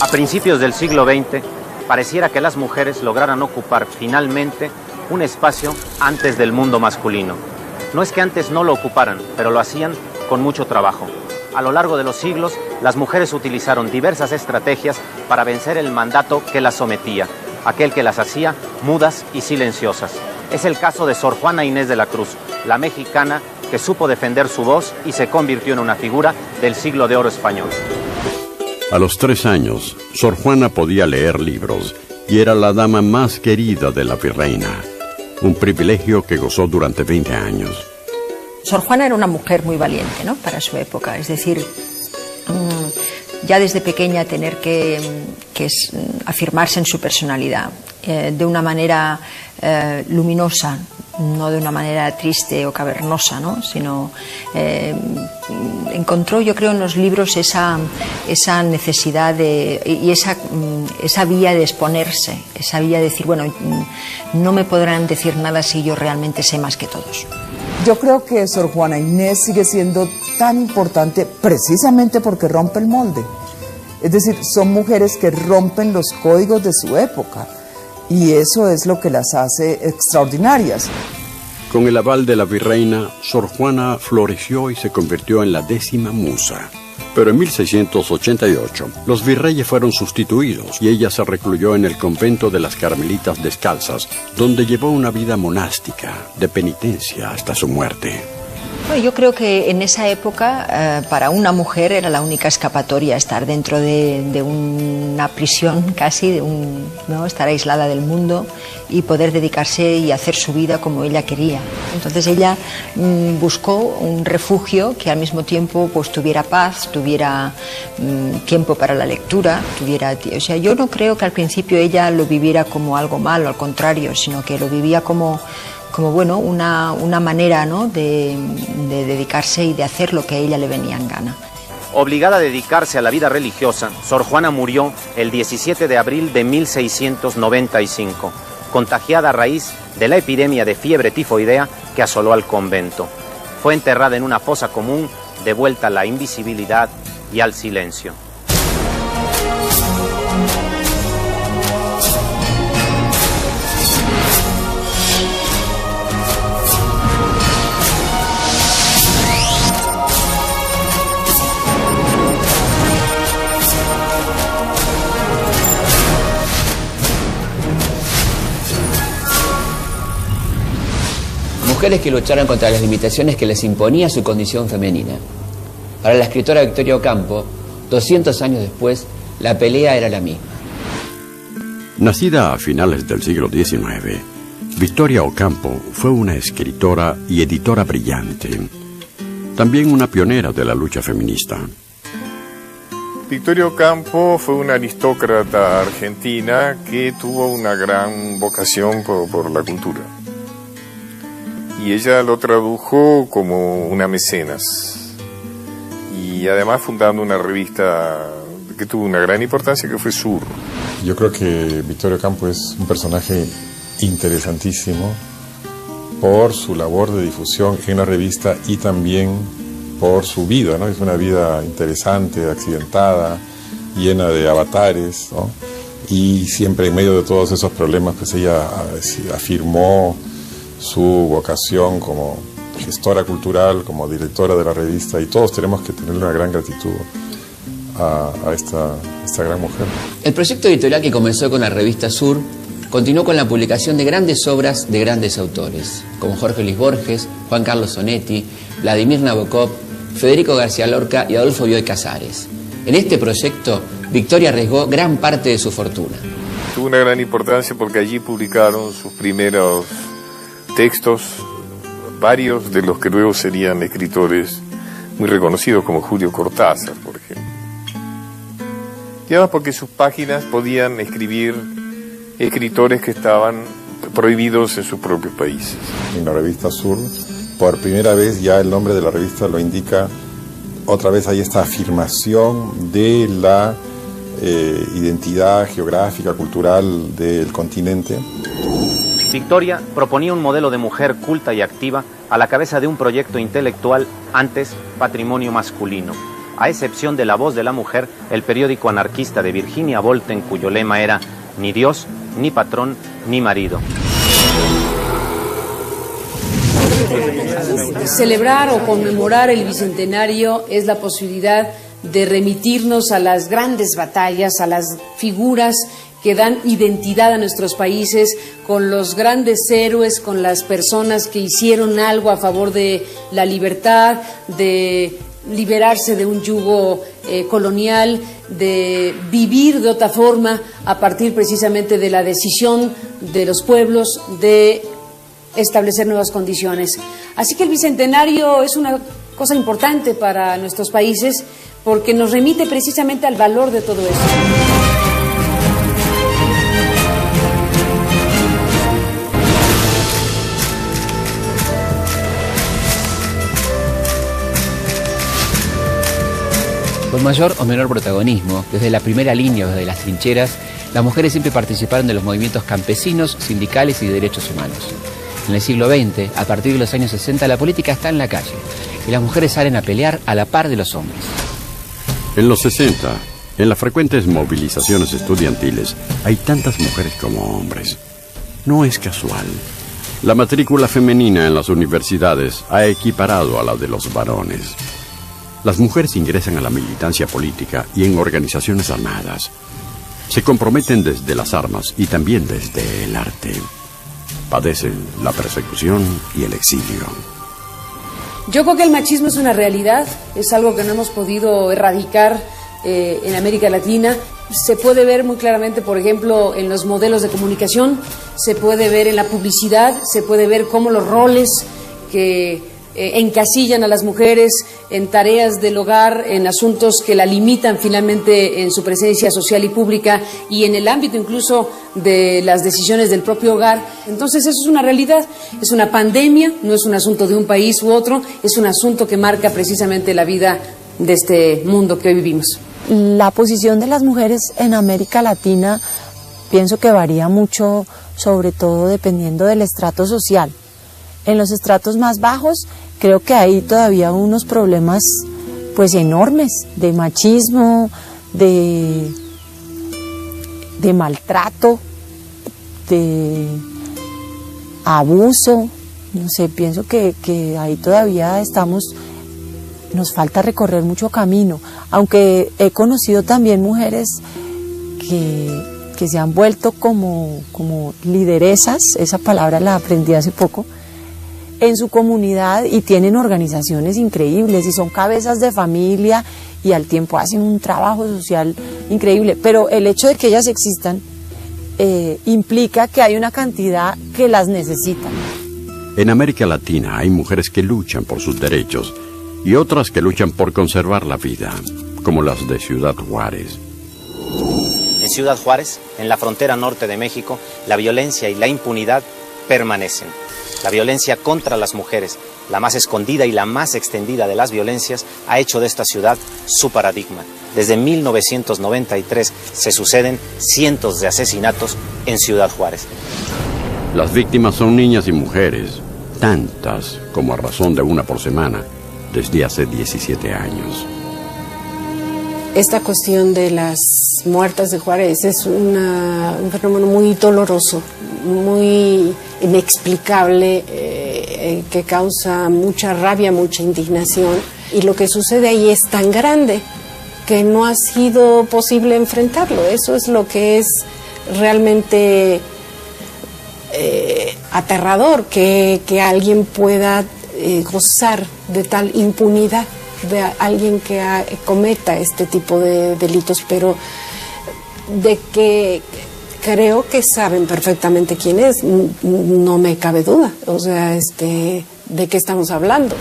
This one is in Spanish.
A principios del siglo XX, pareciera que las mujeres lograran ocupar finalmente un espacio antes del mundo masculino. No es que antes no lo ocuparan, pero lo hacían con mucho trabajo. A lo largo de los siglos, las mujeres utilizaron diversas estrategias para vencer el mandato que las sometía, aquel que las hacía mudas y silenciosas. Es el caso de Sor Juana Inés de la Cruz, la mexicana que supo defender su voz y se convirtió en una figura del siglo de oro español. A los 3 años, Sor Juana podía leer libros y era la dama más querida de la virreina, un privilegio que gozó durante 20 años. Sor Juana era una mujer muy valiente, ¿no?, para su época, es decir, ya desde pequeña tener que afirmarse en su personalidad de una manera luminosa, no de una manera triste o cavernosa, ¿no?, sino encontró, yo creo, en los libros esa necesidad y esa vía de exponerse, esa vía de decir, bueno, no me podrán decir nada si yo realmente sé más que todos. Yo creo que Sor Juana Inés sigue siendo tan importante precisamente porque rompe el molde. Es decir, son mujeres que rompen los códigos de su época y eso es lo que las hace extraordinarias. Con el aval de la virreina, Sor Juana floreció y se convirtió en la 10ª musa. Pero en 1688, los virreyes fueron sustituidos y ella se recluyó en el convento de las Carmelitas Descalzas, donde llevó una vida monástica, de penitencia hasta su muerte. Bueno, yo creo que en esa época para una mujer era la única escapatoria estar dentro de una prisión casi, ¿no?, estar aislada del mundo y poder dedicarse y hacer su vida como ella quería. Entonces ella buscó un refugio que al mismo tiempo pues tuviera paz, tuviera tiempo para la lectura, o sea, yo no creo que al principio ella lo viviera como algo malo, al contrario, sino que lo vivía como bueno, una manera, ¿no?, de dedicarse y de hacer lo que a ella le venía en gana. Obligada a dedicarse a la vida religiosa, Sor Juana murió el 17 de abril de 1695, contagiada a raíz de la epidemia de fiebre tifoidea que asoló al convento. Fue enterrada en una fosa común, devuelta a la invisibilidad y al silencio. Mujeres que lucharon contra las limitaciones que les imponía su condición femenina. Para la escritora Victoria Ocampo, 200 años después, la pelea era la misma. Nacida a finales del siglo XIX, Victoria Ocampo fue una escritora y editora brillante. También una pionera de la lucha feminista. Victoria Ocampo fue una aristócrata argentina que tuvo una gran vocación por la cultura. Y ella lo tradujo como una mecenas. Y además fundando una revista que tuvo una gran importancia, que fue Sur. Yo creo que Victoria Ocampo es un personaje interesantísimo por su labor de difusión en la revista y también por su vida, ¿no? Es una vida interesante, accidentada, llena de avatares, ¿no? Y siempre en medio de todos esos problemas, pues ella afirmó su vocación como gestora cultural, como directora de la revista, y todos tenemos que tener una gran gratitud a esta gran mujer. El proyecto editorial que comenzó con la revista Sur continuó con la publicación de grandes obras de grandes autores, como Jorge Luis Borges, Juan Carlos Sonetti, Vladimir Nabokov, Federico García Lorca y Adolfo Bioy Casares. En este proyecto, Victoria arriesgó gran parte de su fortuna. Tuvo una gran importancia porque allí publicaron sus primeros textos, varios de los que luego serían escritores muy reconocidos, como Julio Cortázar, por ejemplo. Y además porque sus páginas podían escribir escritores que estaban prohibidos en sus propios países. En la revista Sur, por primera vez ya el nombre de la revista lo indica, otra vez hay esta afirmación de la identidad geográfica, cultural del continente. Victoria proponía un modelo de mujer culta y activa a la cabeza de un proyecto intelectual, antes patrimonio masculino. a excepción de La Voz de la Mujer, el periódico anarquista de Virginia Volten, cuyo lema era ni Dios, ni patrón, ni marido. Celebrar o conmemorar el Bicentenario es la posibilidad de remitirnos a las grandes batallas, a las figuras que dan identidad a nuestros países, con los grandes héroes, con las personas que hicieron algo a favor de la libertad, de liberarse de un yugo colonial, de vivir de otra forma a partir precisamente de la decisión de los pueblos de establecer nuevas condiciones. Así que el Bicentenario es una cosa importante para nuestros países porque nos remite precisamente al valor de todo eso. Con mayor o menor protagonismo, desde la primera línea o desde las trincheras, las mujeres siempre participaron de los movimientos campesinos, sindicales y de derechos humanos. En el siglo XX, a partir de los años 60, la política está en la calle y las mujeres salen a pelear a la par de los hombres. En los 60, en las frecuentes movilizaciones estudiantiles, hay tantas mujeres como hombres. No es casual. La matrícula femenina en las universidades ha equiparado a la de los varones. Las mujeres ingresan a la militancia política y en organizaciones armadas. Se comprometen desde las armas y también desde el arte. Padecen la persecución y el exilio. Yo creo que el machismo es una realidad, es algo que no hemos podido erradicar en América Latina. Se puede ver muy claramente, por ejemplo, en los modelos de comunicación, se puede ver en la publicidad, se puede ver cómo los roles que encasillan a las mujeres en tareas del hogar, en asuntos que la limitan finalmente en su presencia social y pública y en el ámbito incluso de las decisiones del propio hogar. Entonces eso es una realidad, es una pandemia, no es un asunto de un país u otro, es un asunto que marca precisamente la vida de este mundo que hoy vivimos. La posición de las mujeres en América Latina pienso que varía mucho, sobre todo dependiendo del estrato social. En los estratos más bajos creo que hay todavía unos problemas pues enormes de machismo, de maltrato, de abuso. No sé, pienso que ahí todavía nos falta recorrer mucho camino, aunque he conocido también mujeres que se han vuelto como lideresas, esa palabra la aprendí hace poco, en su comunidad y tienen organizaciones increíbles y son cabezas de familia y al tiempo hacen un trabajo social increíble, pero el hecho de que ellas existan implica que hay una cantidad que las necesitan. En América Latina hay mujeres que luchan por sus derechos y otras que luchan por conservar la vida, como las de Ciudad Juárez. En Ciudad Juárez, en la frontera norte de México, la violencia y la impunidad permanecen. La violencia contra las mujeres, la más escondida y la más extendida de las violencias, ha hecho de esta ciudad su paradigma. Desde 1993 se suceden cientos de asesinatos en Ciudad Juárez. Las víctimas son niñas y mujeres, tantas como a razón de una por semana, desde hace 17 años. Esta cuestión de las muertas de Juárez es un fenómeno muy doloroso, muy inexplicable, que causa mucha rabia, mucha indignación. Y lo que sucede ahí es tan grande que no ha sido posible enfrentarlo. Eso es lo que es realmente aterrador, que alguien pueda gozar de tal impunidad, de alguien que cometa este tipo de delitos, pero de que creo que saben perfectamente quién es, no me cabe duda, o sea, de qué estamos hablando.